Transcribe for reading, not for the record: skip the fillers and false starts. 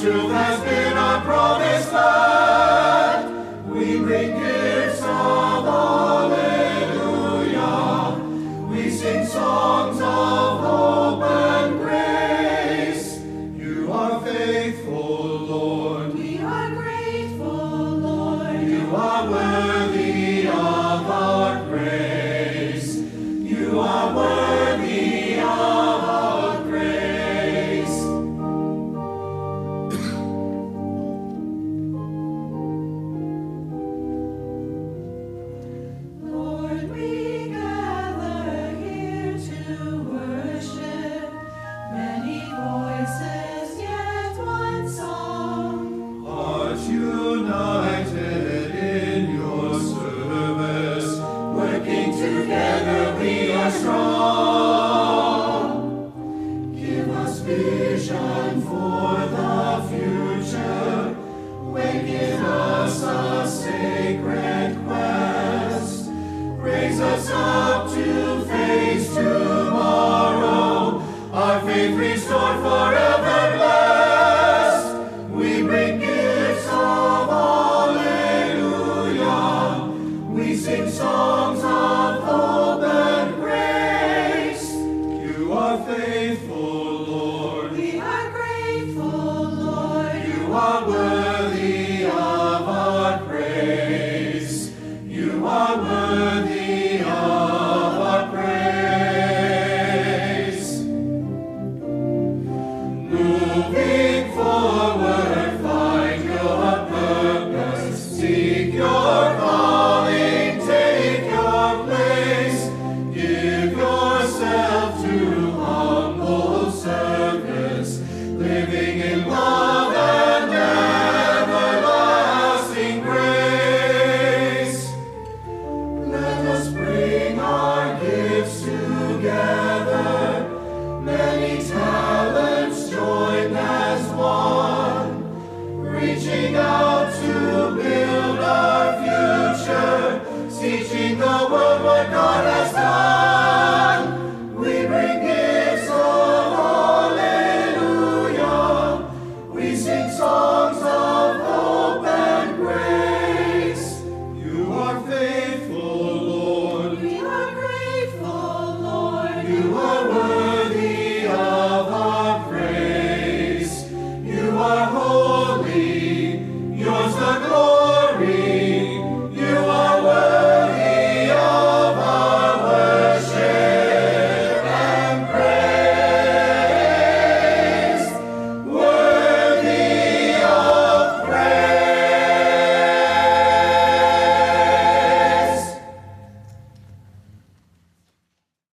truth has been our promised land. We bring gifts of alleluia. We sing songs of hope and grace. You are faithful, Lord. We are grateful, Lord. You are worthy of our praise. You are worthy of our praise. Lord, we gather here to worship. Many voices, yet one song. Hearts united in your service, working together we are strong. Give us vision for the future, waken us a sacred quest. Raise us up to face tomorrow, our faith restored forever blessed. We bring gifts of alleluia. We sing songs of hope and grace. You are faithful, Lord. We are grateful, Lord. You are worthy of our praise. You are worthy of our praise. Moving forward.